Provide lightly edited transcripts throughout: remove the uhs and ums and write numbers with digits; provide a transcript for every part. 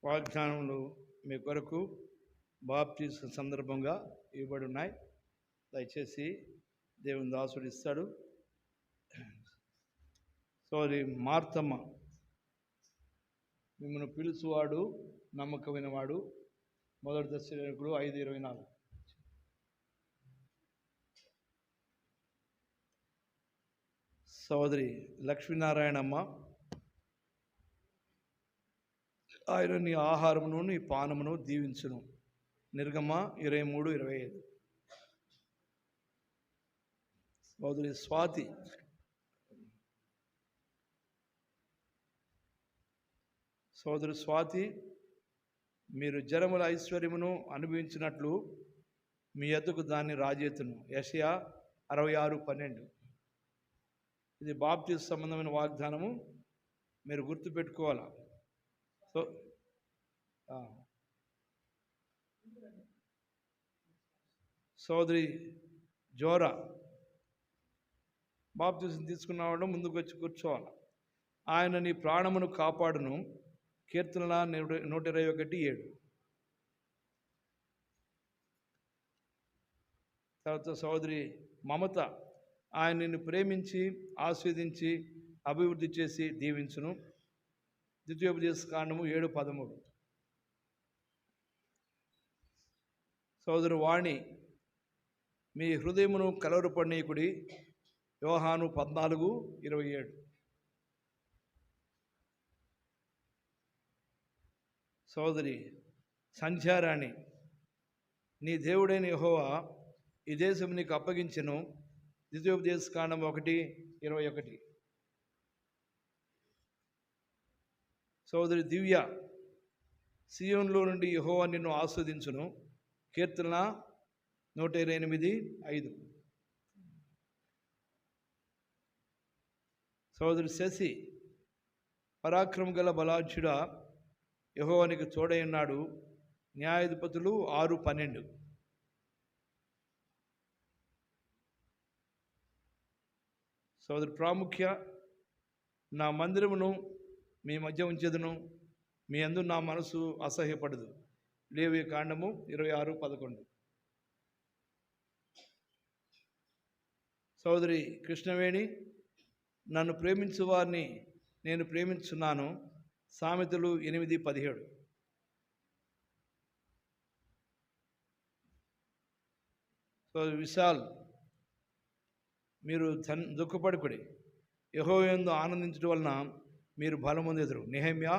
వాగ్దానములు మీ కొరకు బాప్టిజం సందర్భంగా ఇవ్వబడి ఉన్నాయి. దయచేసి దేవుని దాసుడు ఇస్తాడు. సోదరి మార్తమ్మ, మిమ్మల్ని పిలుచువాడు నమ్మకమైన వాడు. మొదటి దశకుడు 5:24. సోదరి లక్ష్మీనారాయణమ్మ, ఆయన నీ ఆహారమును నీ పానమును దీవించును. నిర్గమ 23:25. సోదరి స్వాతి, మీరు జనముల ఐశ్వర్యమును అనుభవించినట్లు మీ ఎద్దుకు దాన్ని రాజేతును. యెషయా 66:12. ఇది బాప్టిజం సంబంధమైన వాగ్దానము, మీరు గుర్తుపెట్టుకోవాలా. సోదరి జోరా, బాప్టిజం తీసుకున్నవాడు ముందుకు వచ్చి కూర్చోవాలి. ఆయన నీ ప్రాణమును కాపాడును. కీర్తనల 121:7. తర్వాత సోదరి మమత, ఆయన నిన్ను ప్రేమించి ఆస్వాదించి అభివృద్ధి చేసి దీవించును. ద్వితీయోపదేశకాండము 7:13. సోదరు వాణి, మీ హృదయమును కలవరపడనీయకుడి. యోహాను 14:27. సోదరి సంధ్యారాణి, నీ దేవుడైన యెహోవా ఈ దేశం నీకు అప్పగించెను. ద్వితీయోపదేశకాండం 1:21. సోదరి దివ్య, సియోనులో నుండి యెహోవా నిన్ను ఆస్వాదించును. కీర్తన 128:5. సోదరి శశి, పరాక్రమ గల బలాఢ్యుడా, యెహోవా నీకు తోడై ఉన్నాడు. న్యాయాధిపతులు 6:12. సోదరి ప్రాముఖ్య, నా మందిరమును మీ మధ్య ఉంచెదను, మీ అందు నా మనసు అసహ్యపడదు. లేవి కాండము 26:11. సోదరి కృష్ణవేణి, నన్ను ప్రేమించు వారిని నేను ప్రేమించున్నాను. సామెతలు 8:17. సోదరి విశాల్, మీరు దుఃఖపడుకుడి, యెహోవా యందు ఆనందించడం వలన మీరు బలమొందెదరు. నెహెమ్యా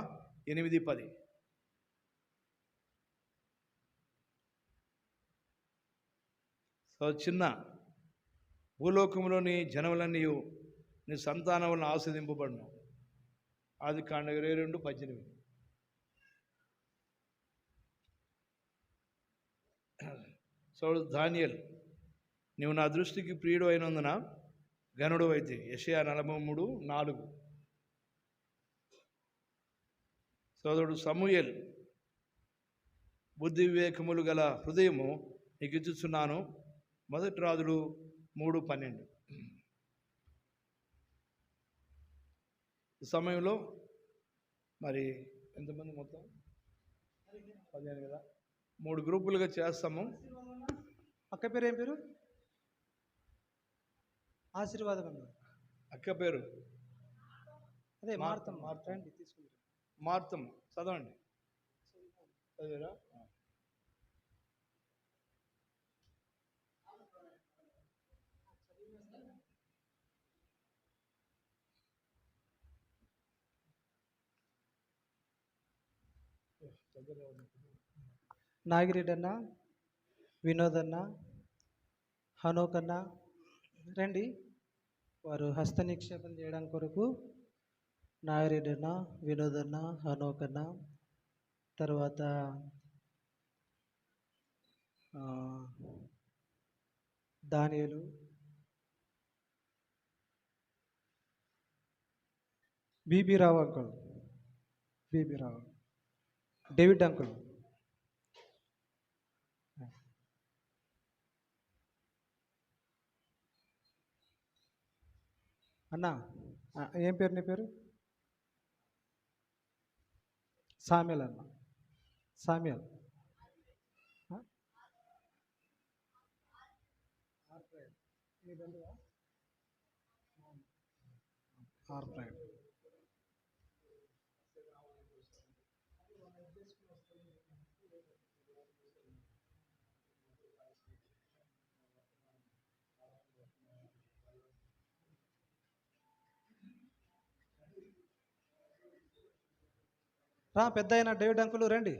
8:10. సో చిన్న, భూలోకంలోని జనములన్నీ నీ సంతానం వలన ఆస్వాదింపబడును. ఆదికాండం 22:18. సో దానియేల్, నీవు నా దృష్టికి ప్రియుడు అయినందున గనుడు అయితే. యెషయా 43:4. సోదరుడు సమూయేల్, బుద్ధి వివేకములు గల హృదయము నీకు ఇచ్చుచున్నాను. మొదటి రాజులు 3:12. ఈ సమయంలో మరి ఎంతమంది మొత్తం 15 కదా, 3 గ్రూపులుగా చేస్తాము. అక్క పేరు ఏం పేరు? ఆశీర్వాదం. అక్క పేరు అదే మార్తం. మార్తండి, తీసుకుంటారు. మార్తం చదవండి. చదివారా? నాగిరెడ్డి అన్న, వినోద్ అన్న, హనోక్ అన్న రండి. వారు హస్త నిక్షేపం చేయడం కొరకు నాగిరెడ్డి అన్న, వినోద్ అన్న, హనోక్ అన్న, తర్వాత దానియేలు, బీబీ రావు అంకుల్, బీబీ రావు, డేవిడ్ అంకుల్. అన్న ఏం పేరు నీ పేరు? సామెల్ అన్న. సామ్యల్. ఆర్ రా పెద్ద అయిన డేవిడ్ అంకుల్ రండి.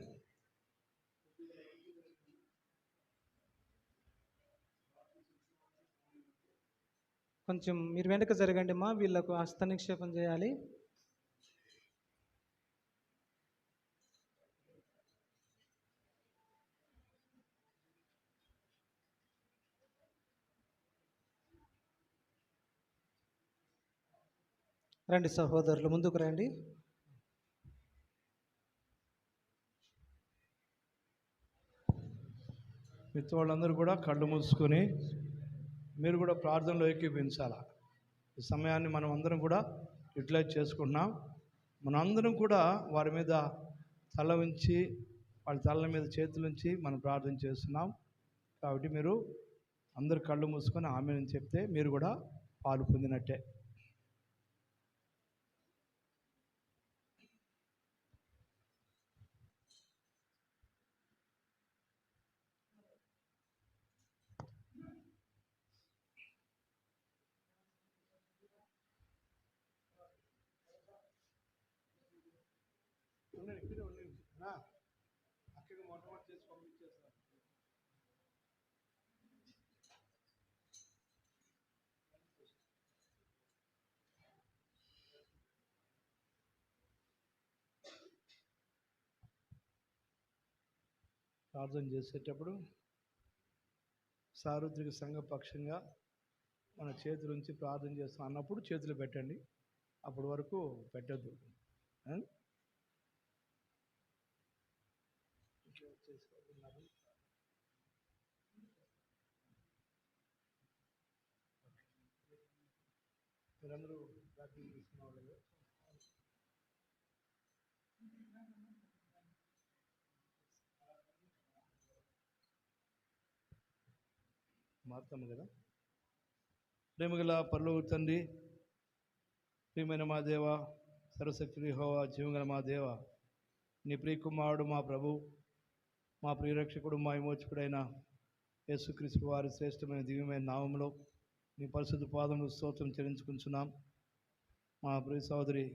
కొంచెం మీరు వెనక జరగండి మా, వీళ్ళకు హస్త నిక్షేపం చేయాలి. రండి సహోదరులు, ముందుకు రండి. మిగతా వాళ్ళందరూ కూడా కళ్ళు మూసుకొని మీరు కూడా ప్రార్థనలో ఏకీభవించాలా. ఈ సమయాన్ని మనం అందరం కూడా యూటిలైజ్ చేసుకుంటున్నాం. మనం అందరం కూడా వారి మీద తల ఉంచి, వాళ్ళ తలల మీద చేతులుంచి మనం ప్రార్థన చేస్తున్నాం. కాబట్టి మీరు అందరు కళ్ళు మూసుకొని ఆమేన్ చెప్తే మీరు కూడా పాలు పొందినట్టే. ప్రార్థన చేసేటప్పుడు సార్వత్రిక సంఘ పక్షంగా మన చేతుల నుంచి ప్రార్థన చేస్తాం అన్నప్పుడు చేతులు పెట్టండి, అప్పటి వరకు పెట్టద్దు. మీరందరూ ప్రార్థన తీసుకున్న మారుతాము కదా. ప్రేమగల పరలోక తండ్రి, ప్రియమైన మా దేవ, సర్వశక్తి యెహోవా, జీవగల మా దేవ, నీ ప్రియకుమారుడు మా ప్రభు, మా ప్రియరక్షకుడు, మా విమోచకుడైన యేసుక్రీస్తు వారి శ్రేష్టమైన దివ్యమైన నామంలో నీ పరిశుద్ధ పాదములు స్తోత్రం చెల్లించుకుంటున్నాం. మా ప్రియ సోదరి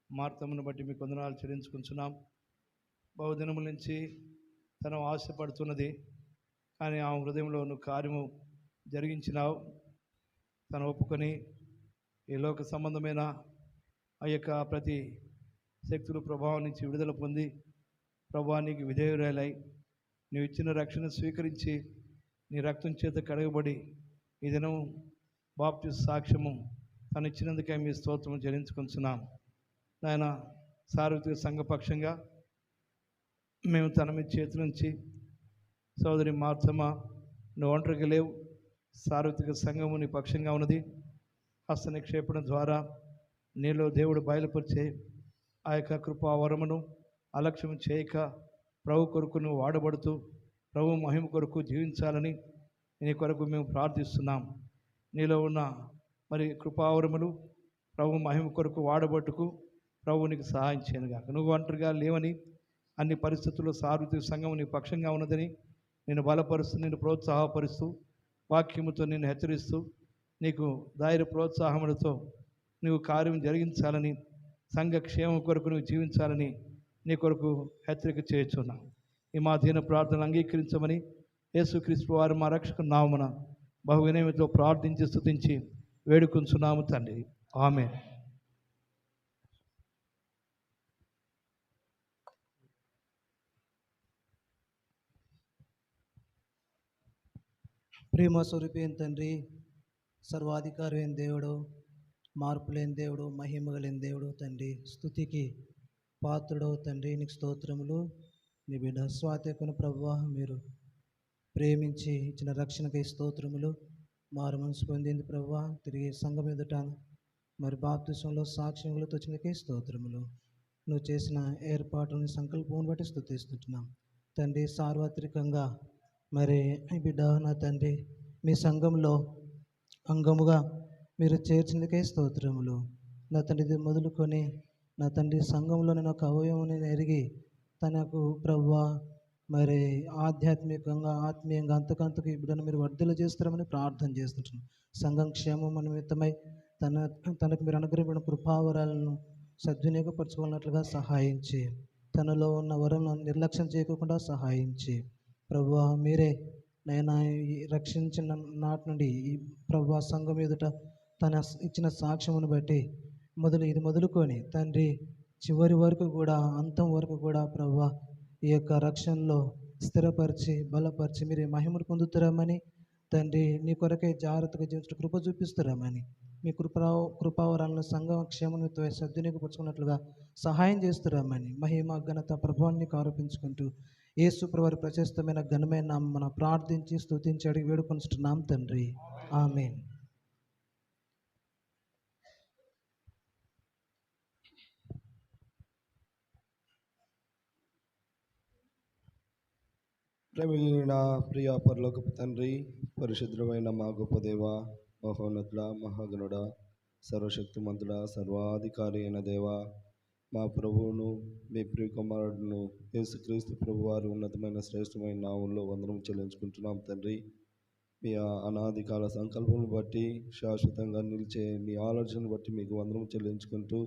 మార్తమ్మను బట్టి మీకు వందనాలు చెల్లించుకుంటున్నాం. బహుదినముల నుంచి తను ఆశపడుతున్నది, కానీ ఆ హృదయంలో నువ్వు కార్యము జరిగించినావు. తను ఒప్పుకొని ఈ లోక సంబంధమైన ఆ యొక్క ప్రతి శక్తుల ప్రభావం నుంచి విడుదల పొంది ప్రభావానికి విధేయురాలై నీవు ఇచ్చిన రక్షణ స్వీకరించి నీ రక్తం చేత కడగబడి ఈ దినం బాప్టిస్ట్ సాక్ష్యము తను ఇచ్చినందుకే మీ స్తోత్రం చెల్లించుకుంటున్నాం. నాయన, సార్వత్రిక సంఘపక్షంగా మేము తన మీ చేతి నుంచి సోదరి మార్తమ్మ, నువ్వు ఒంటరిగా లేవు, సార్వత్రిక సంఘము నీ పక్షంగా ఉన్నది. హస్త నిక్షేపణ ద్వారా నీలో దేవుడు బయలుపరిచే ఆ యొక్క కృపావరమును అలక్ష్యం చేయక ప్రభు కొరకు నువ్వు వాడబడుతూ ప్రభు మహిమ కొరకు జీవించాలని నీ కొరకు మేము ప్రార్థిస్తున్నాం. నీలో ఉన్న మరి కృపావరములు ప్రభు మహిమ కొరకు వాడబట్టుకు ప్రభు నీకు సహాయం చేయనుగాక. నువ్వు ఒంటరిగా లేవని, అన్ని పరిస్థితుల్లో సార్వత్రిక సంఘం నీ పక్షంగా ఉన్నదని నేను బలపరుస్తూ, నేను ప్రోత్సాహపరుస్తూ, వాక్యముతో నిన్ను హెచ్చరిస్తూ, నీకు ధైర్య ప్రోత్సాహములతో నువ్వు కార్యం జరిగించాలని, సంఘ క్షేమం కొరకు నువ్వు జీవించాలని నీ కొరకు హెచ్చరిక చేయుచున్నాం. ఈ మా దీన ప్రార్థనలు అంగీకరించమని యేసుక్రీస్తు వారు మా రక్షకు నామమున బహు వినయముతో ప్రార్థించి స్తుతించి వేడుకొంచున్నాము తండ్రి. ఆమేన్. ప్రేమ స్వరూపేం తండ్రి, సర్వాధికారి అయిన దేవుడు, మార్పు లేని దేవుడు, మహిమ కలిగిన దేవుడు తండ్రి, స్తుతికి పాత్రుడవు తండ్రి, నీకు స్తోత్రములు. నీ బిడ్డ స్వాతకుని ప్రభువా, మీరు ప్రేమించి ఇచ్చిన రక్షణకై స్తోత్రములు. మారు మనసు పొందింది ప్రభువా, తిరిగి సంఘం ఎదుట మరి బాప్తిసంలో సాక్ష్యములతో వచ్చినకై స్తోత్రములు. నువ్వు చేసిన ఏర్పాటుని సంకల్పం బట్టి స్తుతిస్తుంటున్నాం. తండ్రి సార్వత్రికంగా మరి ఈ బిడ్డ నా తండ్రి మీ సంఘంలో అంగముగా మీరు చేర్చినకే స్తోత్రములు. నా తండ్రి ఇది మొదలుకొని నా తండ్రి సంఘంలో నేను ఒక అవయవం ఎరిగి తనకు ప్రభువా మరి ఆధ్యాత్మికంగా ఆత్మీయంగా అంతకంతకు ఈ బిడ్డను మీరు వర్ధలు చేస్తారని ప్రార్థన చేస్తుంటున్నాను. సంఘం క్షేమం నిమిత్తమై తనకు మీరు అనుగ్రహించిన కృపావరాలను సద్వినియోగపరచుకున్నట్లుగా సహాయించి తనలో ఉన్న వరం నిర్లక్ష్యం చేయకుండా సహాయించి ప్రభువా మీరే నైనా ఈ రక్షించిన నాటి నుండి ఈ ప్రభువా సంఘం ఎదుట తన ఇచ్చిన సాక్ష్యమును బట్టి ఇది మొదలుకొని తండ్రి చివరి వరకు కూడా అంతం వరకు కూడా ప్రభువా ఈ యొక్క రక్షణలో స్థిరపరిచి బలపరిచి మీరు మహిమను పొందుతారమని తండ్రి నీ కొరకే జాగ్రత్తగా జీవించడం కృప చూపిస్తారమని మీ కృపావరాలను సంఘం క్షేమనితో సద్వినియోగపరుచుకున్నట్లుగా సహాయం చేస్తున్నామని మహిమ ఘనత ప్రభావాన్ని ఆరోపించుకుంటూ యేసు ప్రభువారి ప్రశస్తమైన ఘనమైన నామమున మనం ప్రార్థించి స్తుతించి అడిగి వేడుకొనుచున్నాం తండ్రి. ఆమేన్. ప్రేమిగిన ప్రియ పరలోకపు తండ్రి, పరిశుద్ధమైన మా గొప్ప దేవ, మహోన్నతుడ, మహాగణుడ, సర్వశక్తిమంతుడ, సర్వాధికారి అయిన దేవ, మా ప్రభువును మీ ప్రియ కుమారుడును యేసుక్రీస్తు ప్రభు వారి ఉన్నతమైన శ్రేష్టమైన నామంలో వందనం చెల్లించుకుంటున్నాం తండ్రి. మీ అనాది కాల సంకల్పం బట్టి శాశ్వతంగా నిలిచే మీ ఆలోచనను బట్టి మీకు వందనం చెల్లించుకుంటూ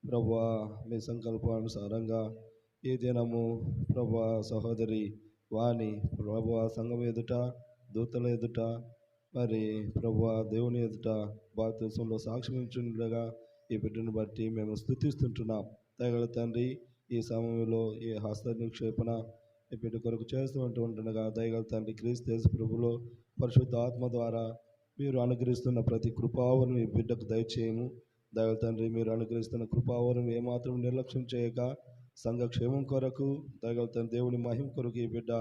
ప్రభువా మీ సంకల్పానుసారంగా ఈ దినము ప్రభువా సహోదరి వాణి ప్రభువా సంఘం ఎదుట దూతల ఎదుట మరి ప్రభువా దేవుని ఎదుట బాప్తిసంలో సాక్ష్యమించుండగా ఈ బిడ్డను బట్టి మేము స్తుతిస్తుంటున్నాం. దయగల తండ్రి, ఈ సమయంలో ఈ హస్త నిక్షేపణ ఈ బిడ్డ కొరకు చేస్తూ ఉంటుండగా దయగల తండ్రి క్రీస్తు యేసు ప్రభులో పరిశుద్ధ ఆత్మ ద్వారా మీరు అనుగ్రహిస్తున్న ప్రతి కృపావరం ఈ బిడ్డకు దయచేయము. దయగల తండ్రి, మీరు అనుగ్రహిస్తున్న కృపావరం ఏమాత్రం నిర్లక్ష్యం చేయక సంఘ క్షేమం కొరకు దయగల తండ్రి దేవుని మహిమ కొరకు ఈ బిడ్డ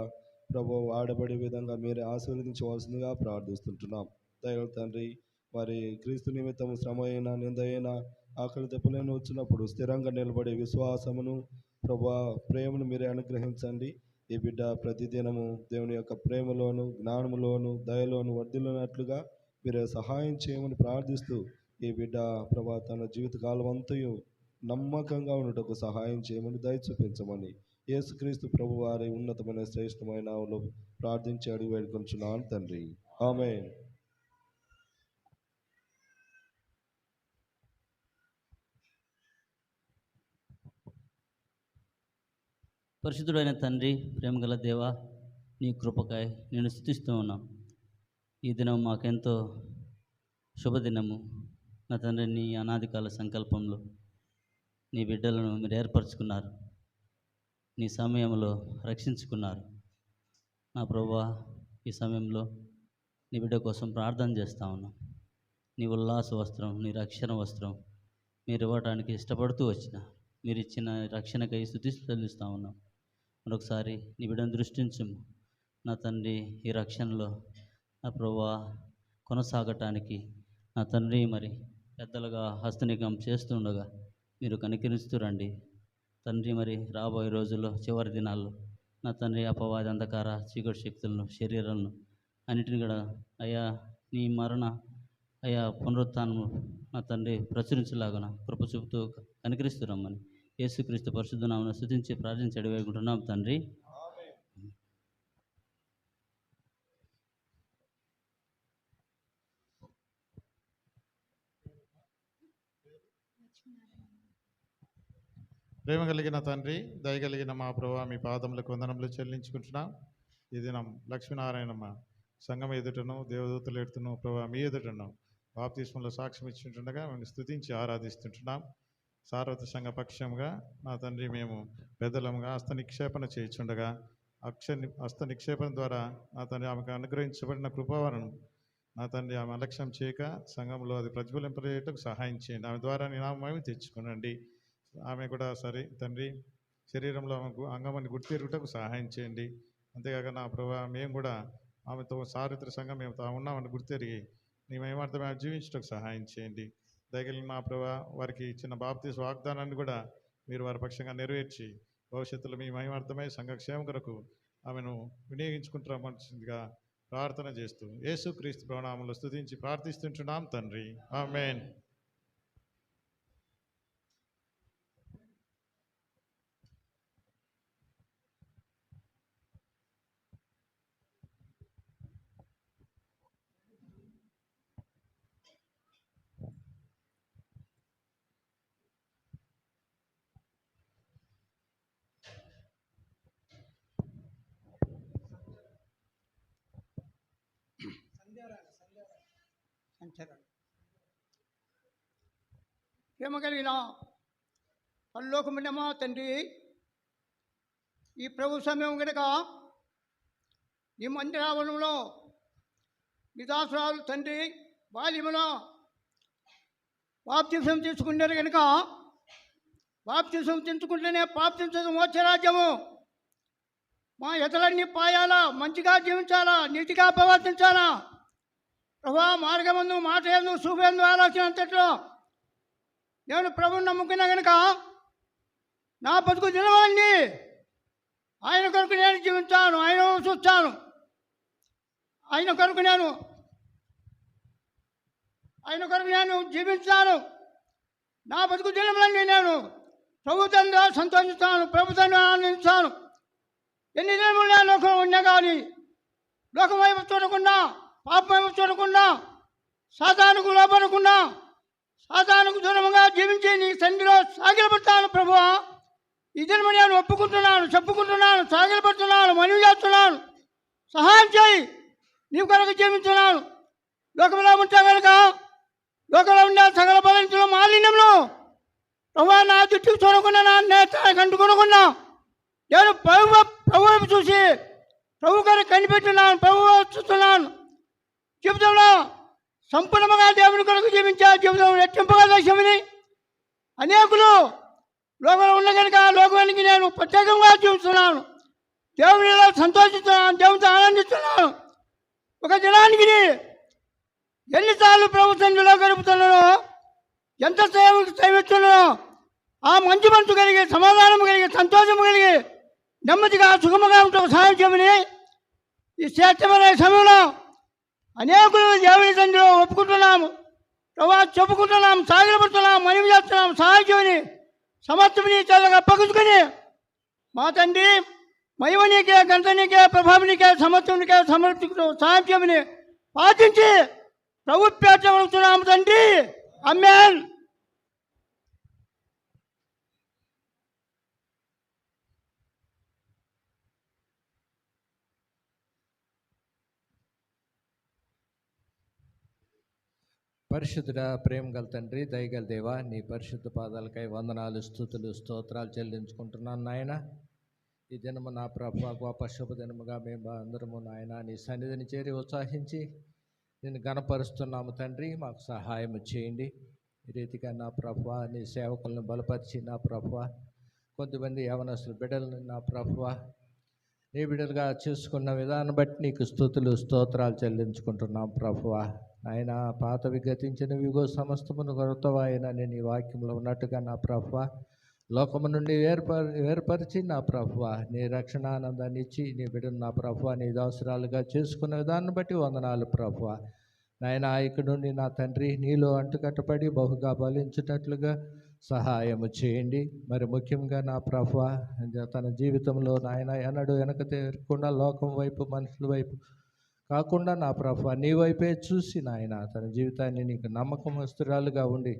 ప్రభు వాడబడే విధంగా మీరే ఆశీర్వదించవలసిందిగా ప్రార్థిస్తుంటున్నాం. దయగల తండ్రి, మరి క్రీస్తు నిమిత్తం శ్రమ అయినా నింద అయినా ఆకలి దెబ్బలైనా వచ్చినప్పుడు స్థిరంగా నిలబడే విశ్వాసమును ప్రభు ప్రేమను మీరే అనుగ్రహించండి. ఈ బిడ్డ ప్రతిదినము దేవుని యొక్క ప్రేమలోను జ్ఞానములోను దయలోను వర్ధిల్లునట్లుగా మీరే సహాయం చేయమని ప్రార్థిస్తూ ఈ బిడ్డ ప్రభా తన జీవితకాలం అంతయు నమ్మకంగా ఉండటకు సహాయం చేయమని దయ చూపించమని యేసుక్రీస్తు ప్రభు వారి ఉన్నతమైన శ్రేష్టమైన నామములో ప్రార్థించి అడిగి వేడుకొంచున్నాను తండ్రి. ఆమేన్. పరిశుద్ధుడైన తండ్రి, ప్రేమగల దేవ, నీ కృపకాయ నేను స్తుతిస్తూ ఉన్నాం. ఈ దినం మాకెంతో శుభదినము. నా తండ్రి, నీ అనాదికాల సంకల్పంలో నీ బిడ్డలను మీరు ఏర్పరచుకున్నారు, నీ సమయంలో రక్షించుకున్నారు. నా ప్రభువా, ఈ సమయంలో నీ బిడ్డ కోసం ప్రార్థన చేస్తూ ఉన్నాం. నీ ఉల్లాస వస్త్రం, నీ రక్షణ వస్త్రం మీరు ఇవ్వడానికి ఇష్టపడుతూ వచ్చిన మీరు ఇచ్చిన రక్షణకై స్తుతి చెల్లిస్తూ ఉన్నాం. మరొకసారి నీ బిడ్డను దృష్టించుము నా తండ్రి. ఈ రక్షణలో నా ప్రభువా కొనసాగటానికి నా తండ్రి మరి పెద్దలుగా హస్తనికం చేస్తుండగా మీరు కనికరిస్తూ రండి తండ్రి. మరి రాబోయే రోజుల్లో చివరి దినాల్లో నా తండ్రి అపవాది అంధకార చీకటి శక్తులను శరీరాలను అన్నిటిని కూడా అయా నీ మరణ అయా పునరుత్థానము నా తండ్రి ప్రచురించలాగున కృప చూపుతూ కనికరిస్తున్నామని యేసుక్రీస్తు పరిశుద్ధ నామమున స్తుతించి ప్రార్థించి అడివేడుకుంటున్నాం తండ్రి. ప్రేమ కలిగిన తండ్రి, దయగలిగిన మా ప్రభువా, మీ పాదములకు వందనములు చెల్లించుకుంటున్నాం. ఈ దినం లక్ష్మీనారాయణమ్మ సంఘం ఎదుటను దేవదూతలు ఎడుతును ప్రభువా మీ ఎదుటను బాప్తిస్మంలో సాక్ష్యం ఇచ్చుంటుండగా మేము స్తుతించి ఆరాధిస్తుంటున్నాం. సార్వత్ర సంఘ పక్షంగా నా తండ్రి మేము పెద్దలముగా హస్త నిక్షేపణ చేయించుండగా హస్త నిక్షేపణ ద్వారా నా తండ్రి ఆమెకు అనుగ్రహించబడిన కృపావరణం నా తండ్రి ఆమె అలక్ష్యం చేయక సంఘంలో అది ప్రతిఫలింపజేయటకు సహాయం చేయండి. ఆమె ద్వారా నీ నామమహిమ తెచ్చుకునండి. ఆమె కూడా సరే తండ్రి శరీరంలో ఆమెకు అంగమని గుర్తిరుగుటకు సహాయం చేయండి. అంతేకాక నా ప్రభా మేము కూడా ఆమెతో సారిత్ర సంఘం మేము ఉన్నామని గుర్తెరిగి నీ మహిమార్థం ఆమె జీవించటకు సహాయం చేయండి. దయగలిగిన మా ప్రభా వారికి ఇచ్చిన బాప్తిస్మ వాగ్దానాన్ని కూడా మీరు వారి పక్షంగా నెరవేర్చి భవిష్యత్తులో మీ మహిమార్థమై సంఘక్షేమం కొరకు ఆమెను వినియోగించుకుంటామనిగా ప్రార్థన చేస్తూ యేసుక్రీస్తు ప్రణామంలో స్తుతించి ప్రార్థిస్తుంటున్నాం తండ్రి. ఆమేన్. ప్రేమ కలిగిన పరలోకమున్నమా తండ్రి, ఈ ప్రభు సమయం కనుక నీ మందిరావరణంలో నిదాసురాలు తండ్రి బాల్యములో బాప్తిసం తీసుకున్నారు కనుక బాప్తిసం తీసుకుంటేనే బాప్తిసం మోక్షరాజ్యము. మా ఎతలన్నీ పాయాలా, మంచిగా జీవించాలా, నీతిగా ప్రవర్తించాలా ప్రభా. మార్గమందు మాట ఎందు చూపేందు ఆలోచన అంతట్లో నేను ప్రభుని నమ్ముకున్నా కనుక నా బతుకు దినవాన్ని ఆయన కొరకు నేను జీవించాను, ఆయన చూస్తాను, ఆయన కొరకు నేను జీవించాను. నా బతుకు దినములన్నీ నేను ప్రభుత్వంగా సంతోషిస్తాను, ప్రభుత్వాన్ని ఆనందిస్తాను. ఎన్ని దినములు నేను లోకంలో ఉన్నా కానీ లోకం వైపు చూడకుండా, పాపం వైపు చూడకుండా, సాతానుకు లోపడకుండా, సాతానుకు దూరంగా జీవించి నీ సన్నిధిలో సాగిలపడతాను ప్రభువా. ఈ దినము నేను ఒప్పుకుంటున్నాను, చెప్పుకుంటున్నాను, సాగిలపడుతున్నాను, మనవి చేస్తున్నాను. సహాయం చేయి, నీ కొరకు జీవించున్నాను. లోకంలో ఉంటా కనుక లోకంలో ఉండే సకల బలంలో మాలిన్యంలో ప్రభువా నా చుట్టూ చూడకుండా, నా నేత్రానికి అంటుకోకుండా నేను ప్రభు వైపు చూసి ప్రభు గారు కనిపెట్టున్నాను, ప్రభు చూస్తున్నాను. జీవితంలో సంపూర్ణంగా దేవుని కొరకు జీవించా జీవితం రెట్టింపుగా దశమని అనేకులు లోకంలో ఉన్న కనుక లోకానికి నేను ప్రత్యేకంగా జీవిస్తున్నాను. దేవునిలో సంతోషిస్తున్నాను, దేవునితో ఆనందిస్తున్నాను. ఒక దినానికి ఎన్నిసార్లు ప్రభు సన్నిధిలో గడుపుతున్నానో, ఎంత సేవిస్తున్నానో ఆ మంచి మనసు కలిగి, సమాధానం కలిగి, సంతోషం కలిగి, నెమ్మదిగా సుఖముగా ఉంటూ సహాయం చేయమని ఈ శ్రేష్టమైన సమయంలో అనేకులు దేవుని సన్నిధిలో ఒప్పుకుంటున్నాము, ప్రభా చెప్పుకుంటున్నాము, సాగిలపడుతున్నాము, మనవి చేస్తున్నాము. సహాయం చేయమని సమర్థమని చాలా అప్పగించుకొని మా తండ్రి మహిమనీకే, గంటనీకే, ప్రభావనికే, సమర్థునికే సమర్పించుకుంటూ సహాయం చేయమని ప్రార్థించి ప్రభు పేట అడుగుతున్నాము తండ్రి. ఆమేన్. పరిశుద్ధుడా, ప్రేమ గల తండ్రి, దయగల దేవా, నీ పరిశుద్ధ పాదాలకై వందనాలు, స్తుతులు, స్తోత్రాలు చెల్లించుకుంటున్నాను నాయన. ఈ దినము నా ప్రభు గొప్ప శుభ దినముగా మేము అందరము నాయన నీ సన్నిధిని చేరి ఉత్సాహించి నేను గణపరుస్తున్నాము తండ్రి. మాకు సహాయం చేయండి. ఈ రీతిగా నా ప్రభు నీ సేవకులను బలపరిచి నా ప్రభు కొంతమంది యవనస్తుల బిడ్డలను నా ప్రభు నీ బిడ్డలుగా చేసుకున్న విధానం బట్టి నీకు స్తుతులు, స్తోత్రాలు చెల్లించుకుంటున్నాం ప్రభు. ఆయన పాతవి గతించినవి సమస్తమును కొరతవాయన నేను ఈ వాక్యంలో ఉన్నట్టుగా నా ప్రభు లోకము నుండి వేర్పరిచి నా ప్రభు నీ రక్షణానందాన్ని ఇచ్చి నీ బిడ్డను నా ప్రభు నీ దాసురాలుగా చేసుకున్న విధాన్ని బట్టి వందనాలు ప్రభు. నాయన ఇక్కడ నుండి నా తండ్రి నీలో అంటుకట్టబడి బహుగా బలించున్నట్లుగా సహాయము చేయండి. మరి ముఖ్యంగా నా ప్రభు తన జీవితంలో నాయన ఎన్నడూ వెనక తిరగకుండా లోకం వైపు, మనుషుల వైపు కాకుండా నా ప్రభు నీ వైపే చూసి నాయన తన జీవితాన్ని నీకు నమ్మకమస్తురాలుగా ఉండి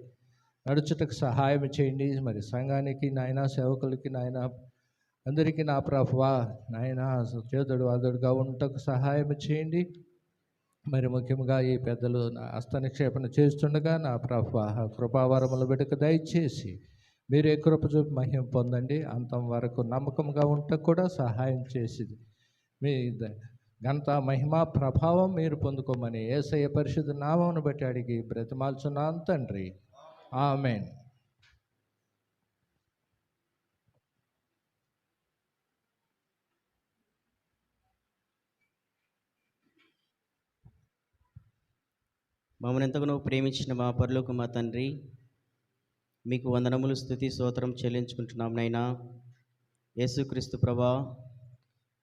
నడుచుటకు సహాయం చేయండి. మరి సంఘానికి నాయన, సేవకులకి నాయన, అందరికీ నా ప్రభు నాయన చేదుడు అదుడుగా ఉండటకు సహాయం చేయండి. మరి ముఖ్యంగా ఈ పెద్దలు హస్తనిక్షేపణ చేస్తుండగా నా ప్రభు కృపావరముల బిడ్డకు దయచేసి మీరే కృప చూపి మహిమ పొందండి. అంతం వరకు నమ్మకంగా ఉండటకు కూడా సహాయం చేసి మీ ఘనత, మహిమ, ప్రభావం మీరు పొందుకోమని యేసయ్య పరిశుద్ధ నామమును బట్టి అడిగి బ్రతిమాల్చున్నాను తండ్రి. ఆమేన్. మమ్మల్ని ఎంతగానో ప్రేమించిన మా పరలోక మా తండ్రి, మీకు వందనములు, స్తుతి, స్తోత్రం చెల్లించుకుంటున్నాం నైనా. యేసుక్రీస్తు ప్రభా,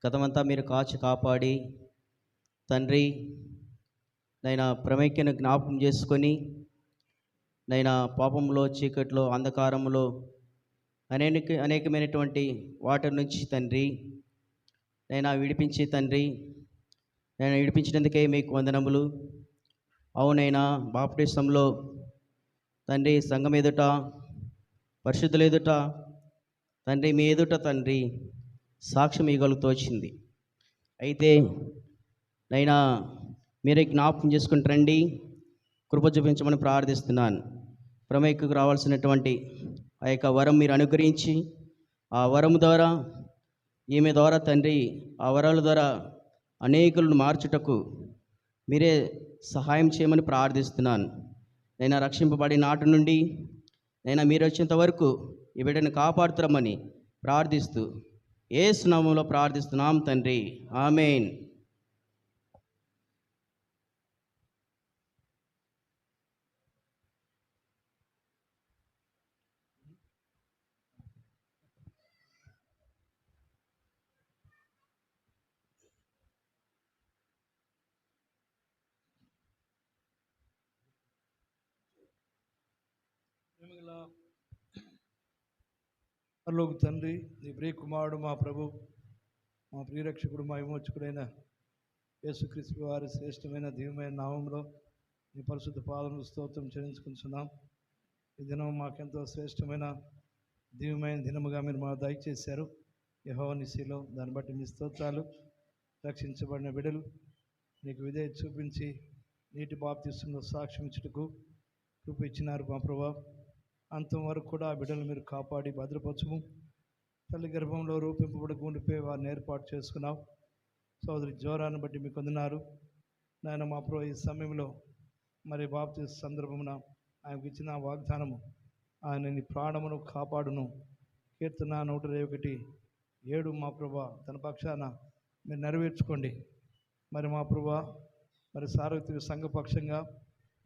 గతమంతా మీరు కాచి కాపాడి తండ్రి నైనా ప్రమైక్యను జ్ఞాపకం చేసుకొని నైనా పాపంలో, చీకట్లో, అంధకారంలో అనేకమైనటువంటి వాటి నుంచి తండ్రి నైనా విడిపించి తండ్రి నేను విడిపించినందుకే మీకు వందనములు. అవునైనా బాప్టిజంలో తండ్రి సంఘం ఎదుట, పరిశుద్ధుల ఎదుట తండ్రి, మీ ఎదుట తండ్రి సాక్ష్యం ఇవ్వగలుగుతోచింది. అయితే నైనా మీరే జ్ఞాపకం చేసుకుంటారండి, కృప చూపించమని ప్రార్థిస్తున్నాను. ప్రమేయకు రావాల్సినటువంటి ఆ యొక్క వరం మీరు అనుగ్రహించి, ఆ వరం ద్వారా, ఈమె ద్వారా తండ్రి, ఆ వరాల ద్వారా అనేకులను మార్చుటకు మీరే సహాయం చేయమని ప్రార్థిస్తున్నాను. నైనా రక్షింపబడి నాటి నుండి నైనా మీరు వచ్చేంత వరకు ఈ బిడ్డను కాపాడుతామని ప్రార్థిస్తూ యేసు నామములో ప్రార్థిస్తున్నాం తండ్రి, ఆమేన్. ప్రేమగల పరలోక తండ్రి, నీ ప్రియ కుమారుడు, మా ప్రభు, మా ప్రియరక్షకుడు, మా విమోచకుడైన యేసుక్రీస్తు వారి శ్రేష్టమైన దివ్యమైన నామంలో నీ పరిశుద్ధ పాదములు స్తోత్రం చెల్లించుకుంటున్నాం. ఈ దినం మాకెంతో శ్రేష్టమైన దివ్యమైన దినముగా మీరు మాకు దయచేశారు. యెహోవా నిస్సిలో దాన్ని బట్టి మీ స్తోత్రాలు. రక్షించబడిన బిడ్డలు నీకు విధేయత చూపించి నీటి బాప్తిస్మలో సాక్ష్యం ఇచ్చుటకు కృప ఇచ్చినారు మా ప్రభా. అంతం వరకు కూడా ఆ బిడ్డలు మీరు కాపాడి భద్రపరచము. తల్లి గర్భంలో రూపింపబడి ఉండిపోయి వారిని ఏర్పాటు చేసుకున్నావు. సోదరి జ్వరాన్ని బట్టి మీకు వందనారు నాయన. మా ప్రభు, ఈ సమయంలో మరి బాప్తిస్మ సందర్భమున ఆయనకు ఇచ్చిన వాగ్దానము, ఆయన నీ ప్రాణమును కాపాడును, కీర్తన 121:7 మా ప్రభా తన పక్షాన మీరు నెరవేర్చుకోండి. మరి మా ప్రభా, మరి సార్వత్రిక సంఘపక్షంగా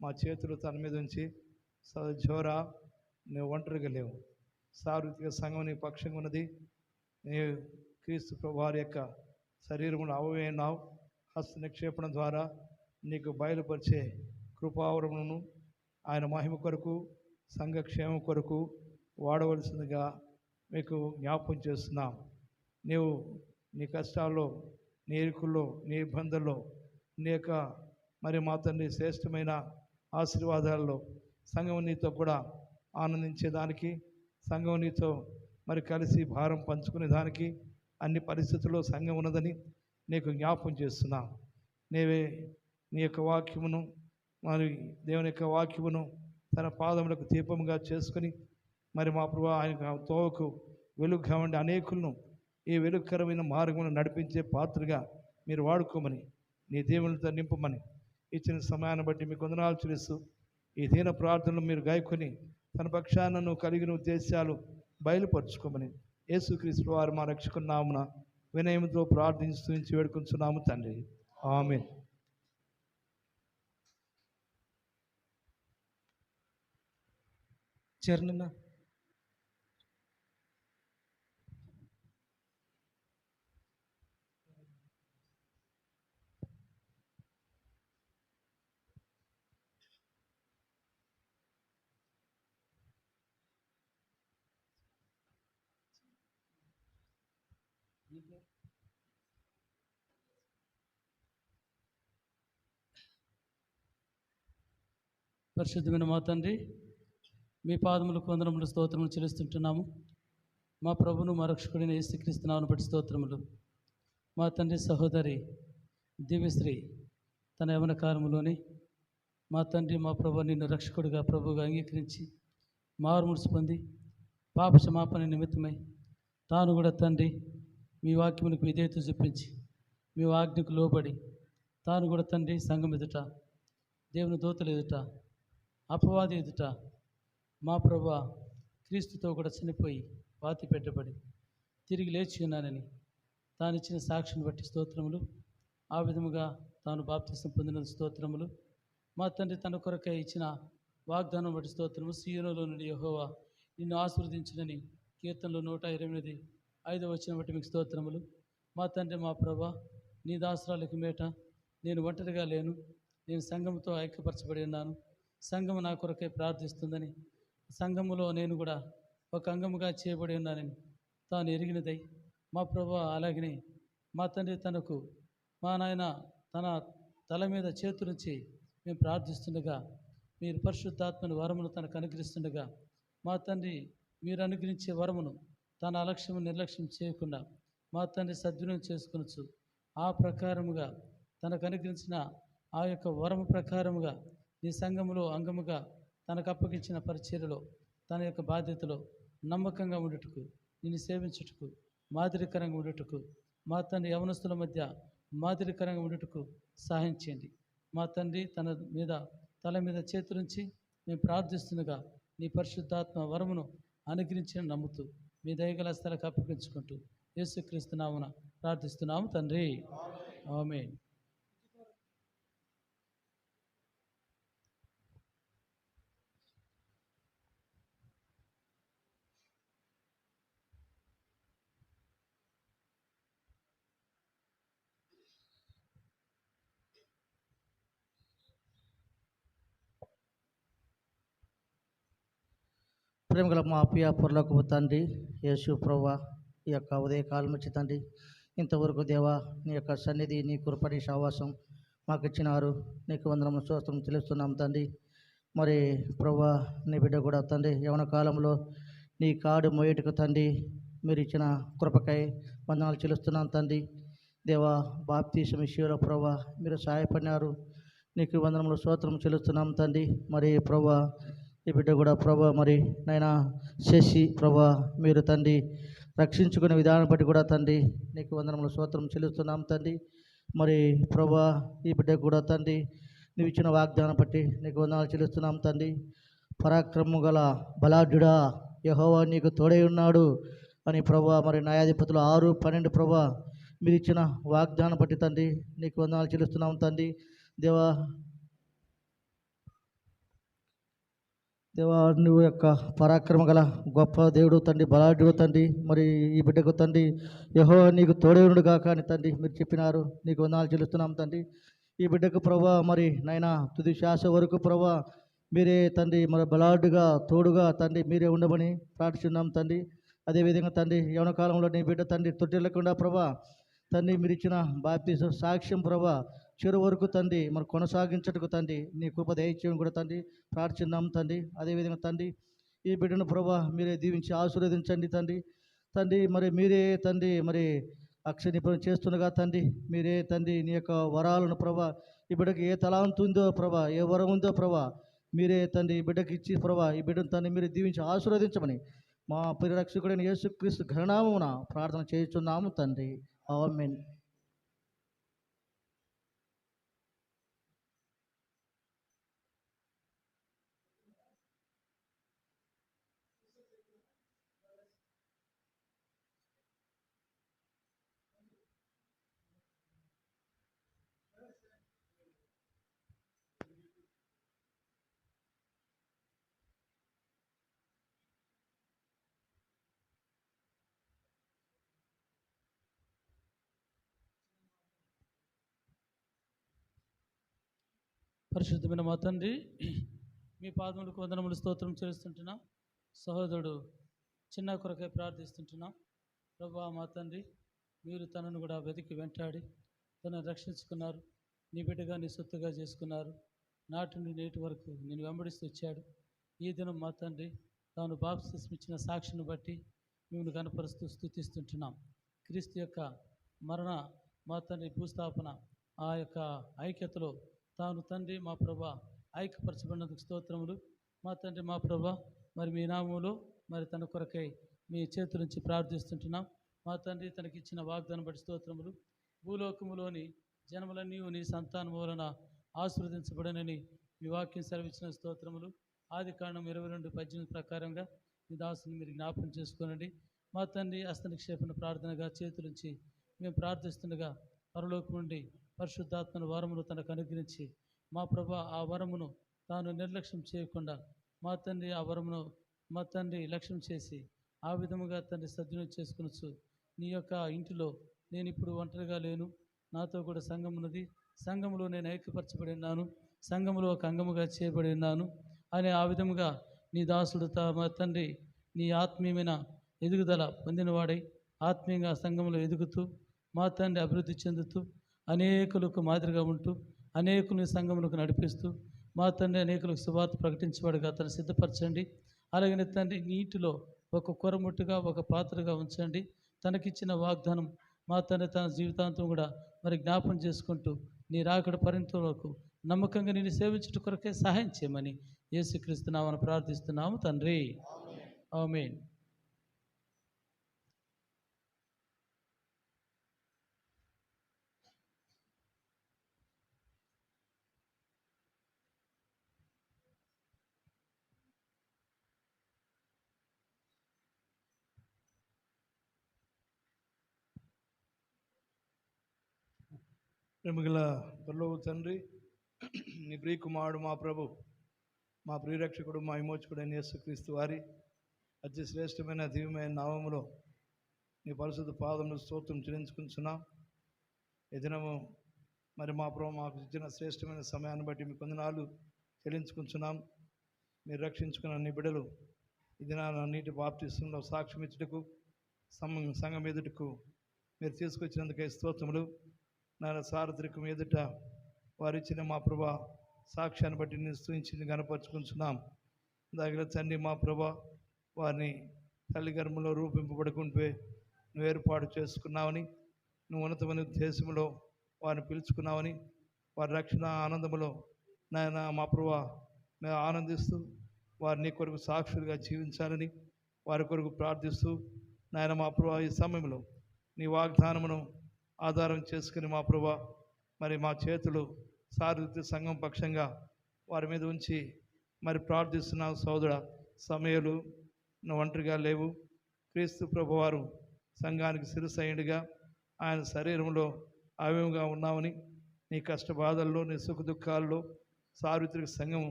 మా చేతులు తన మీద ఉంచి, జ్వరా నువ్వు ఒంటరిగా లేవు, సార్వత్రిక సంఘం నీ పక్షంగా ఉన్నది, నీ క్రీస్తు ప్రభు వారి యొక్క శరీరమును అవవేనావు, హస్త నిక్షేపణ ద్వారా నీకు బయలుపరిచే కృపావరమును ఆయన మహిమ కొరకు, సంఘక్షేమం కొరకు వాడవలసిందిగా మీకు జ్ఞాపకం చేస్తున్నాం. నీవు నీ కష్టాల్లో, నీ ఇరుకుల్లో, నీ ఇబ్బందుల్లో, నీ యొక్క మరి మా తండ్రి శ్రేష్టమైన ఆశీర్వాదాల్లో సంఘం నీతో కూడా ఆనందించేదానికి, సంఘం నీతో మరి కలిసి భారం పంచుకునే దానికి అన్ని పరిస్థితుల్లో సంఘం ఉన్నదని నీకు జ్ఞాపకం చేస్తున్నా. నీవే నీ యొక్క వాక్యమును, మరి దేవుని యొక్క వాక్యమును తన పాదములకు దీపముగా చేసుకుని మరి మా ప్రభు ఆయన తోవకు వెలుగుగా ఉండి అనేకులను ఈ వెలుగుకరమైన మార్గమును నడిపించే పాత్రగా మీరు వాడుకోమని, నీ దేవునితో నింపమని ఇచ్చిన సమయాన్ని బట్టి మీకు వందనాలు చెల్లిస్తూ, ఈ దీన ప్రార్థనలు మీరు గాయకొని తన పక్షాలను కలిగిన ఉద్దేశాలు బయలుపరుచుకోమని యేసుక్రీస్తు వారు మా రక్షకున్నామున వినయముతో ప్రార్థించి వేడుకొంచున్నాము తండ్రి, ఆమేన్. చరణన పరిశుద్ధమైన మా తండ్రి, మీ పాదములకు వందనములు, స్తోత్రములు చెల్లిస్తుంటున్నాము. మా ప్రభును, మా రక్షకుడైన యేసుక్రీస్తు నామమును బట్టి స్తోత్రములు. మా తండ్రి సహోదరి దివ్యశ్రీ తన యవన కాలములోని మా తండ్రి, మా ప్రభు నిన్ను రక్షకుడిగా, ప్రభువుగా అంగీకరించి మారుమనసు పొంది పాప క్షమాపణ నిమిత్తమై తాను కూడా తండ్రి మీ వాక్యమునికి విధేయత చూపించి మీ ఆజ్ఞకు లోబడి తాను కూడా తండ్రి సంఘం ఎదుట, దేవుని దూతల ఎదుట, అపవాది ఎదుట మా ప్రభువా క్రీస్తుతో కూడా చనిపోయి పాతి పెట్టబడి తిరిగి లేచి ఉన్నానని తాను ఇచ్చిన సాక్షిని బట్టి స్తోత్రములు. ఆ విధముగా తాను బాప్తిసం పొందిన స్తోత్రములు. మా తండ్రి తన కొరకై ఇచ్చిన వాగ్దానం బట్టి స్తోత్రము. సీయోనులో నుండి యెహోవా నిన్ను ఆశీర్వదించునని కీర్తనలో 128 5వ వచనం బట్టి మీకు స్తోత్రములు. మా తండ్రి మా ప్రభా, నీ దాసరాలకి మేట నేను ఒంటరిగా లేను, నేను సంఘముతో ఐక్యపరచబడి ఉన్నాను, సంఘము నా కొరకై ప్రార్థిస్తుందని, సంఘములో నేను కూడా ఒక అంగముగా చేయబడి ఉన్నానని తాను ఎరిగినదై మా ప్రభా, అలాగనే మా తండ్రి తనకు మా నాయన తన తల మీద చేతులుంచి మేము ప్రార్థిస్తుండగా, మీరు పరిశుద్ధాత్మని వరమును తనకు అనుగ్రహిస్తుండగా, మా తండ్రి మీరు అనుగ్రహించే వరమును తన అలక్ష్యము నిర్లక్ష్యం చేయకుండా మా తండ్రి సద్వినియోగం చేసుకొనొచ్చు. ఆ ప్రకారముగా తనకు అనుగ్రహించిన ఆ యొక్క వరము ప్రకారముగా నీ సంఘములో అంగముగా తనకు అప్పగించిన పరిచర్యలో తన యొక్క బాధ్యతలో నమ్మకంగా ఉండుటకు, నిన్ను సేవించుటకు, మాదిరికరంగా ఉండుటకు, మా తండ్రి యవనస్తుల మధ్య మాదిరికరంగా ఉండుటకు సహాయం చేయండి. మా తండ్రి తల మీద చేతులుంచి మేము ప్రార్థిస్తుండగా నీ పరిశుద్ధాత్మ వరమును అనుగ్రహించిన నమ్ముతూ మీ దయగల స్థలకు అప్పగించుకుంటూ యేసుక్రీస్తు నామమున ప్రార్థిస్తున్నాము తండ్రి, ఆమేన్. ప్రేమగల మా ప్రియ పరలోకపు తండ్రి యేసు ప్రభువా, ఈ యొక్క ఉదయకాలం వచ్చి తండ్రి ఇంతవరకు దేవా నీ యొక్క సన్నిధి, నీ కృపని సావాసం మాకు ఇచ్చినారు. నీకు వందనములు స్తోత్రం తెలుస్తున్నాం తండ్రి. మరి ప్రభువా, నీ బిడ్డ కూడా తండ్రి యవన కాలంలో నీ కాడు మోయేటుకు తండ్రి మీరు ఇచ్చిన కృపకై వందనాలు చెల్లిస్తున్నాం తండ్రి. దేవా, బాప్తీసం విషయంలో ప్రభువా మీరు సహాయపడినారు. నీకు వందనములు స్తోత్రం చెల్లిస్తున్నాం తండ్రి. మరి ప్రభువా, ఈ బిడ్డ కూడా ప్రభా మరి నైనా చేసి ప్రభా మీరు తండ్రి రక్షించుకునే విధానం బట్టి కూడా తండ్రి నీకు వందనములు స్తోత్రం చెల్లిస్తున్నాం తండ్రి. మరి ప్రభా, ఈ బిడ్డ కూడా తండ్రి నువ్వు ఇచ్చిన వాగ్దానం బట్టి నీకు వందనాలు చెల్లిస్తున్నాం తండ్రి. పరాక్రమము గల బలాఢ్యుడా యెహోవా నీకు తోడై ఉన్నాడు అని ప్రభా మరి న్యాయాధిపతులు 6:12 ప్రభా మీరు ఇచ్చిన వాగ్దానం బట్టి తండ్రి నీకు వందనాలు చెల్లిస్తున్నాం తండ్రి. దేవా నువ్వు యొక్క పరాక్రమ గల గొప్ప దేవుడు తండ్రి, బలాఢ్యుడు తండ్రి. మరి ఈ బిడ్డకు తండ్రి యెహోవా నీకు తోడేవుడు కాక అని తండ్రి మీరు చెప్పినారు. నీకు వందనాలు చెల్లిస్తున్నాం తండ్రి. ఈ బిడ్డకు ప్రభా మరి నైనా తుది శ్వాస వరకు ప్రభా మీరే తండ్రి మరి బలాఢ్యుగా తోడుగా తండ్రి మీరే ఉండమని ప్రార్థిస్తున్నాం తండ్రి. అదేవిధంగా తండ్రి యవన కాలంలో నీ బిడ్డ తండ్రి తొట్టిల్లకుండా ప్రభా తండ్రి మీరు ఇచ్చిన బాప్తిసం సాక్ష్యం ప్రభా చివరి వరకు తండ్రి మరి కొనసాగించటకు తండ్రి నీ కృప దయచేయడం కూడా తండ్రి ప్రార్థిస్తున్నాం తండ్రి. అదేవిధంగా తండ్రి ఈ బిడ్డను ప్రభా మీరే దీవించి ఆశీర్వదించండి తండ్రి. మరి మీరే తండ్రి మరి అక్షర నిపుణం చేస్తుండగా తండ్రి మీరే తండ్రి నీ యొక్క వరాలను ప్రభా ఈ బిడ్డకి ఏ తలాంతు ఉందో ప్రభా, ఏ వరం ఉందో ప్రభా మీరే తండ్రి ఈ బిడ్డకి ఇచ్చి ప్రభా ఈ బిడ్డను తండ్రి మీరు దీవించి ఆశీర్వదించమని మా పరిరక్షకుడైన యేసుక్రీస్తు ఘననామమున ప్రార్థన చేయుచున్నాము తండ్రి, ఆమేన్. పరిశుద్ధమైన మా తండ్రి, మీ పాదములకు వందనములు స్తోత్రం చేస్తుంటున్నాం. సహోదరుడు చిన్న కొరకై ప్రార్థిస్తుంటున్నాం. ప్రభువా మా తండ్రి, మీరు తనను కూడా వెతికి వెంటాడి తనను రక్షించుకున్నారు. నీ బిడ్డగా నీ సొత్తుగా చేసుకున్నారు. నాటి నుండి నేటి వరకు నేను వెంబడిస్తూ వచ్చాడు. ఈ దినం మా తండ్రి తాను బాప్తిస్మం ఇచ్చిన సాక్షిని బట్టి మేము కనపరుస్తూ స్తుతిస్తుంటున్నాం. క్రీస్తు యొక్క మరణ మా తండ్రి భూస్థాపన ఆ యొక్క ఐక్యతలో తాను తండ్రి మా ప్రభా ఐక్యపరచబడినందుకు స్తోత్రములు. మా తండ్రి మా ప్రభా మరి మీ నామములో మరి తన కొరకై మీ చేతుల నుంచి ప్రార్థిస్తుంటున్నాం. మా తండ్రి తనకిచ్చిన వాగ్దానం బట్టి స్తోత్రములు. భూలోకములోని జనములన్నీ నీ సంతానం వలన ఆశీర్వదించబడనని మీ వాక్యం సెలవిచ్చిన స్తోత్రములు. ఆదికాండం 22:18 ప్రకారంగా మీ దాసుని మీరు జ్ఞాపకం చేసుకోనండి. మా తండ్రి హస్తనిక్షేపణ ప్రార్థనగా చేతులుంచి మేము ప్రార్థిస్తుండగా పరలోకం నుండి పరిశుద్ధాత్మను వరమును తనకు అనుగ్రహించి మా ప్రభా ఆ వరమును తాను నిర్లక్ష్యం చేయకుండా మా తండ్రి ఆ వరమును మా తండ్రి లక్ష్యం చేసి ఆ విధముగా తండ్రి సద్వినియోగం చేసుకొనొచ్చు నీ యొక్క ఇంటిలో నేను ఇప్పుడు ఒంటరిగా లేను, నాతో కూడా సంఘం ఉన్నది, సంఘంలో నేను ఐక్యపరచబడి ఉన్నాను, సంఘంలో ఒక అంగముగా చేయబడి ఉన్నాను అని ఆ విధముగా నీ దాసుడు మా తండ్రి నీ ఆత్మీయమైన ఎదుగుదల పొందినవాడై ఆత్మీయంగా సంఘంలో ఎదుగుతూ మా తండ్రి అభివృద్ధి చెందుతూ అనేకులకు మాదిరిగా ఉంటూ అనేకులను సంఘములకు నడిపిస్తూ మా తండ్రి అనేకులకు సువార్త ప్రకటించబడిగా అతను సిద్ధపరచండి. అలాగనే తండ్రి నీటిలో ఒక కొరముట్టుగా ఒక పాత్రగా ఉంచండి. తనకిచ్చిన వాగ్దానం మా తండ్రి తన జీవితాంతం కూడా మరి జ్ఞాపం చేసుకుంటూ నీ రాకడ పరిణతం వరకు నమ్మకంగా నేను సేవించుట కొరకే సహాయం చేయమని యేసుక్రీస్తు నామమున ప్రార్థిస్తున్నాము తండ్రి. ఆమేన్. ప్రేమగల పరలోక తండ్రి, నీ ప్రియ కుమారుడు మా ప్రభు, మా ప్రియరక్షకుడు, మా విమోచకుడు అయిన యేసుక్రీస్తు వారి అతి శ్రేష్టమైన దివ్యమైన నామములో నీ పరిశుద్ధ పాదములు స్తోత్రం చెల్లించుకుంటున్నాం. ఈ దినము మరి మా ప్రభు మాకు ఇచ్చిన శ్రేష్టమైన సమయాన్ని బట్టి మీ కొందనాలు చెల్లించుకుంటున్నాం. మీరు రక్షించుకున్న నీ బిడ్డలు ఈ దినాన నీటి బాప్తిస్మంలో సాక్ష్యం ఇచ్చుటకు సంఘం ఎదుటకు మీరు తీసుకొచ్చినందుకే స్తోత్రములు. నాయన సార్వత్రికం ఎదుట వారిచ్చిన మా ప్రభా సాక్ష్యాన్ని బట్టి నేను స్తుతించి గణపరుచుకుంటున్నాం. దాగిన తండ్రి మా ప్రభా వారిని తల్లి గర్భంలో రూపింపబడుకుంటే నువ్వు ఏర్పాటు చేసుకున్నావని, నువ్వు ఉన్నతమైన దేశంలో వారిని పిలుచుకున్నావని, వారి రక్షణ ఆనందములో నాయన మా ప్రభా మేము ఆనందిస్తూ వారిని నీ కొరకు సాక్షులుగా జీవించాలని వారి కొరకు ప్రార్థిస్తూ నాయన మా ప్రభా ఈ సమయంలో నీ వాగ్దానమును ఆధారం చేసుకుని మా ప్రభా మరి మా చేతులు సారథి సంఘం పక్షంగా వారి మీద ఉంచి మరి ప్రార్థిస్తున్నావు. సోదర సమయాలు నువ్వు ఒంటరిగా లేవు. క్రీస్తు ప్రభువారు సంఘానికి శిరసైండుగా ఆయన శరీరంలో అవయవంగా ఉన్నామని, నీ కష్ట బాధల్లో నీ సుఖ దుఃఖాల్లో సార్వత్రిక సంఘం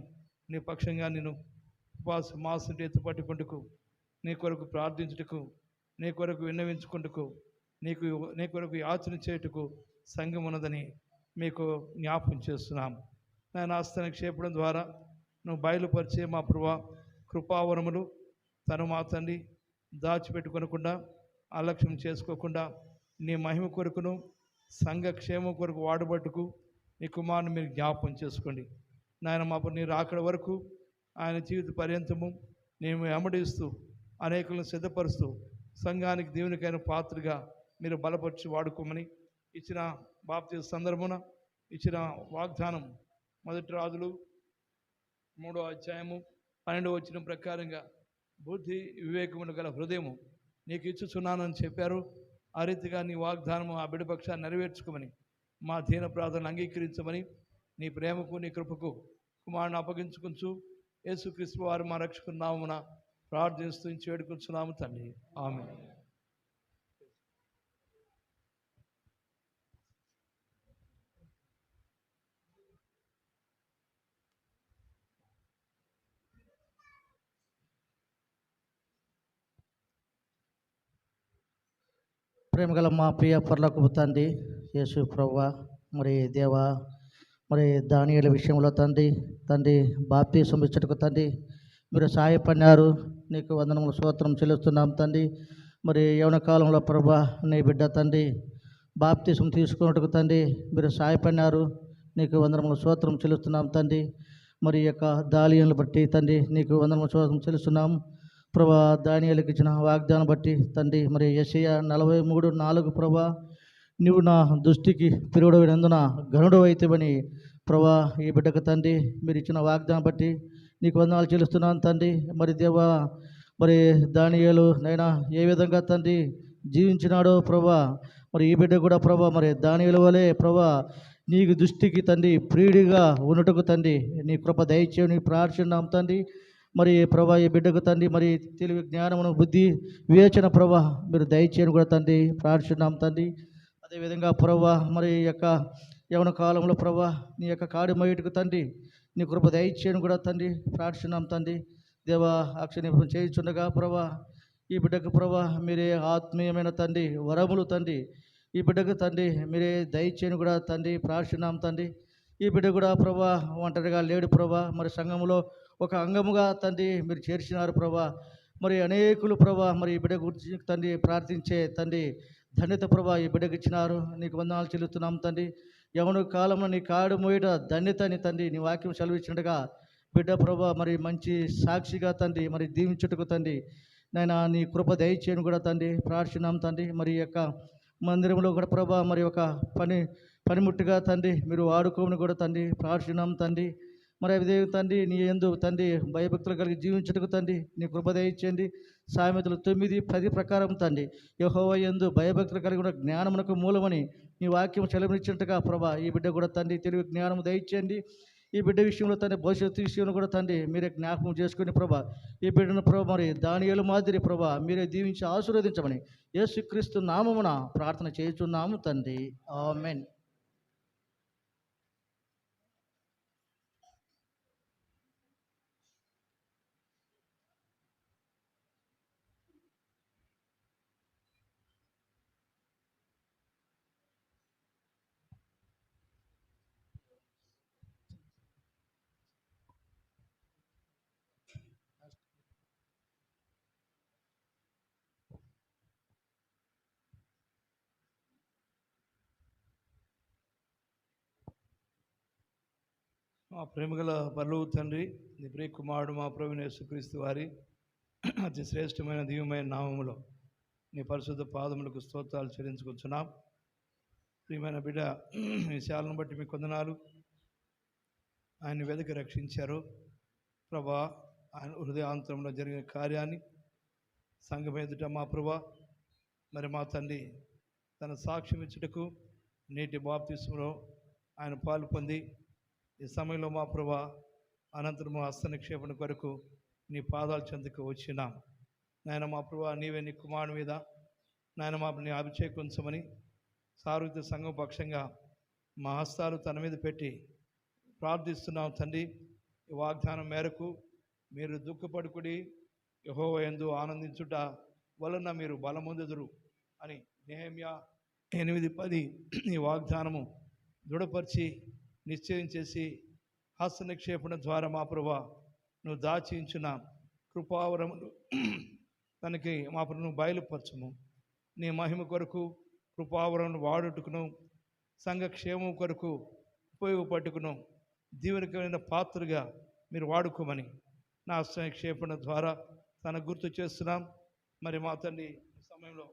నీ పక్షంగా నేను ఉపవాస మాసం ఎత్తుపట్టుకుంటకు, నీ కొరకు ప్రార్థించుటకు, నీ కొరకు విన్నవించుకుంటకు, నీ కొరకు యాచన చేయుటకు సంఘం ఉన్నదని మీకు జ్ఞాపకం చేస్తున్నాం. నేను ఆస్థానికి చేపడం ద్వారా నువ్వు బయలుపరిచే మా ప్రభా కృపావరములు తను మా తండ్రి దాచిపెట్టుకొనకుండా అలక్ష్యం చేసుకోకుండా నీ మహిమ కొరకును సంఘ క్షేమం కొరకు వాడబట్టుకు నీ కుమారుని మీరు జ్ఞాపకం చేసుకోండి. నాయన మా నీ రాకడ వరకు ఆయన జీవిత పర్యంతము నేను వెంబడిస్తూ అనేకులను సిద్ధపరుస్తూ సంఘానికి దేవునికైన పాత్రగా మీరు బలపరిచి వాడుకోమని ఇచ్చిన బాప్తిస్మ సందర్భమున ఇచ్చిన వాగ్దానం 1 రాజులు 3వ అధ్యాయము 12వ వచనం ప్రకారంగా బుద్ధి వివేకమును గల హృదయము నీకు ఇచ్చుచున్నానని చెప్పారు. ఆ రీతిగా నీ వాగ్దానము ఆ బిడపక్షాన్ని నెరవేర్చుకోమని, మా దీన ప్రార్థనలు అంగీకరించమని, నీ ప్రేమకు నీ కృపకు కుమారుని అప్పగించుకుంటూ యేసుక్రీస్తు వారు మా రక్షకుని నామమున ప్రార్థిస్తూ వేడుకొంచున్నాము తండ్రి. ఆమేన్. ప్రేమగల మా ప్రియ పరలోకపు తండ్రి యేసు ప్రభువా, మరి దేవా, మరి దానియేలు విషయంలో తండ్రి బాప్తిస్మం ఇచ్చుటకు తండ్రి మీరు సహాయపడినారు. నీకు వందనములు స్తోత్రం చెల్లిస్తున్నాం తండ్రి. మరి యవన కాలంలో ప్రభా నీ బిడ్డ తండ్రి బాప్తిస్మం తీసుకున్నట్టుకు తండ్రి మీరు సహాయపడినారు. నీకు వందనములు స్తోత్రం చెల్లిస్తున్నాం తండ్రి. మరి ఈ యొక్క దానియేలును బట్టి తండ్రి నీకు వందనములు స్తోత్రం చెల్లిస్తున్నాం ప్రభా. దానియేలుకి ఇచ్చిన వాగ్దానం బట్టి తండ్రి మరి యెషయా 43:4 ప్రభా, నువ్వు నా దృష్టికి ప్రియుడైనందున ఘనుడు అయితేవని ప్రభా ఈ బిడ్డకు తండ్రి మీరు ఇచ్చిన వాగ్దానం బట్టి నీకు వందనాలు చెల్లిస్తున్నాను తండ్రి. మరి దేవా, మరి దానియేలు నైనా ఏ విధంగా తండ్రి జీవించినాడో ప్రభా, మరి ఈ బిడ్డ కూడా ప్రభా మరి దానియేలు వలె ప్రభా నీకు దృష్టికి తండ్రి ప్రియుడిగా ఉన్నట్టుకు తండ్రి నీ కృప దయచేయని ప్రార్థిస్తున్నాం తండ్రి. మరి ప్రభా ఈ బిడ్డకు తండ్రి మరి తెలివి జ్ఞానమును బుద్ధి వివేచన ప్రభా మీరు దయచేయని కూడా తండ్రి ప్రార్థిస్తున్నాం తండ్రి. అదేవిధంగా ప్రభా మరి ఈ యొక్క యవన కాలంలో ప్రభా నీ యొక్క కాడి మయ్యటకు తండ్రి నీ కృప దయచేయని కూడా తండ్రి ప్రార్థిస్తున్నాం తండ్రి. దేవా అక్షని చేయించుండగా ప్రభా ఈ బిడ్డకు ప్రభా మీరే ఆత్మీయమైన తండ్రి వరములు తండ్రి ఈ బిడ్డకు తండ్రి మీరే దయచేయని కూడా తండ్రి ప్రార్థిస్తున్నాం తండ్రి. ఈ బిడ్డ కూడా ప్రభా ఒంటరిగా లేడు ప్రభా, మరి సంఘములో ఒక అంగముగా తండ్రి మీరు చేర్చినారు ప్రభా. మరి అనేకులు ప్రభా మరి ఈ బిడ్డ గురించి తండ్రి ప్రార్థించే తండ్రి ధన్యత ప్రభా ఈ బిడ్డకు ఇచ్చినారు. నీకు వందనాలు చెల్లుతున్నాం తండ్రి. యవన కాలంలో నీ కాడు మోయట ధన్యతని తండ్రి నీ వాక్యం సెలవిచ్చినట్టుగా బిడ్డ ప్రభా మరి మంచి సాక్షిగా తండ్రి మరి దీవించుటకు తండ్రి నాయన నీ కృప దయచేయను కూడా తండ్రి ప్రార్థిస్తున్నాం తండ్రి. మరి ఈ యొక్క మందిరంలో కూడా ప్రభా మరి ఒక పనిముట్టుగా తండ్రి మీరు వాడుకోమని కూడా తండ్రి ప్రార్థిస్తున్నాం తండ్రి. మరి అదే తండ్రి నీ యందు తండ్రి భయభక్తులు కలిగి జీవించుటకు తండ్రి నీ కృప దయచేయండి. సామెతలు 9:10 ప్రకారం తండ్రి యెహోవా యందు భయభక్తులు కలిగి ఉన్న జ్ఞానమునకు మూలమని నీ వాక్యం సెలవిచ్చినట్టుగా ప్రభా ఈ బిడ్డ కూడా తండ్రి తెలివి జ్ఞానము దయచేయండి. ఈ బిడ్డ విషయంలో తండ్రి భవిష్యత్తు విషయంలో కూడా తండ్రి మీరే జ్ఞాపకం చేసుకుని ప్రభా ఈ బిడ్డను ప్రభా మరి దానియేలు మాదిరి ప్రభా మీరే దీవించి ఆశీర్వదించమని యేసుక్రీస్తు నామమున ప్రార్థన చేయుచున్నాము తండ్రి. ఆమేన్. మా ప్రేమగల పరలోక తండ్రి నీ ప్రియ కుమారుడు మా ప్రభువైన యేసుక్రీస్తు వారి అతి శ్రేష్టమైన దివ్యమైన నామములో నీ పరిశుద్ధ పాదములకు స్తోత్రాలు చెల్లించుకుంటున్నాం. ప్రియమైన బిడ్డ విషయాలను బట్టి మీ కొందనాలు. ఆయన వెదకి రక్షించారు ప్రభా. ఆయన హృదయాంతరంలో జరిగిన కార్యాన్ని సంఘం ఎదుట మా ప్రభా మరి మా తండ్రి తన సాక్ష్యం ఇచ్చుటకు నేటి బాప్తిస్మలో ఆయన పాలు పొంది ఈ సమయంలో మా ప్రభా అనంతరము హస్త నిక్షేపణ కొరకు నీ పాదాల చెంతకు వచ్చినాం. నాయన మా ప్రభా నీవే నీ కుమారుని మీద నాయన మా నీ అభిషేకించమని సారూప్య సంఘం పక్షంగా మా హస్తాలు తన మీద పెట్టి ప్రార్థిస్తున్నాం తండ్రి. ఈ వాగ్దానం మేరకు మీరు దుఃఖపడుకుడి యెహోవా యందు ఆనందించుట వలన మీరు బలమొందెదరు అని నెహెమ్యా 8:10 ఈ వాగ్దానము దృఢపరిచి నిశ్చయం చేసి హస్త నిక్షేపణ ద్వారా మా ప్రభా నువ్వు దాచించిన కృపావరములు తనకి మా ప్రభు నువ్వు బయలుపరచము. నీ మహిమ కొరకు కృపావరమును వాడుటకును సంఘక్షేమం కొరకు ఉపయోగపట్టుకును దీవెనకమైన పాత్రగా మీరు వాడుకోమని నా హస్త నిక్షేపణ ద్వారా తన గుర్తు చేస్తున్నాం. మరి మా తండ్రి ఈ సమయంలో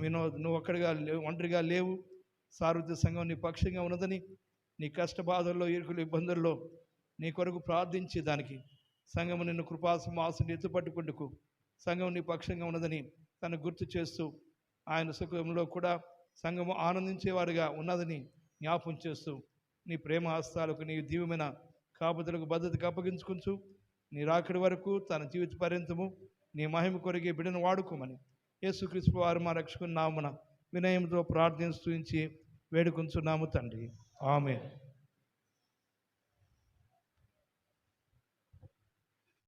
వినోద్ నువ్వు ఒక్కడిగా లేవు, ఒంటరిగా లేవు. సారూప్య సంఘం నీ పక్షంగా ఉన్నదని నీ కష్టబాధల్లో ఇరుకులు ఇబ్బందుల్లో నీ కొరకు ప్రార్థించి దానికి సంఘము నిన్ను కృపాసమాసుని ఎత్తుపట్టుకుంటుకు సంఘం నీ పక్షంగా ఉన్నదని తను గుర్తు చేస్తూ ఆయన సుఖంలో కూడా సంఘము ఆనందించేవారుగా ఉన్నదని జ్ఞాపం చేస్తూ నీ ప్రేమ హస్తాలకు నీ దీవమైన కాపుదలకు భద్రతకు అప్పగించుకుంటూ నీ రాకడి వరకు తన జీవిత పర్యంతము నీ మహిమ కొరిగే బిడ్డను వాడుకోమని యేసుక్రీస్తు వారు మా రక్షకుని నామమున వినయంతో ప్రార్థించి వేడుకొంచున్నాము తండ్రి. ఆమేన్.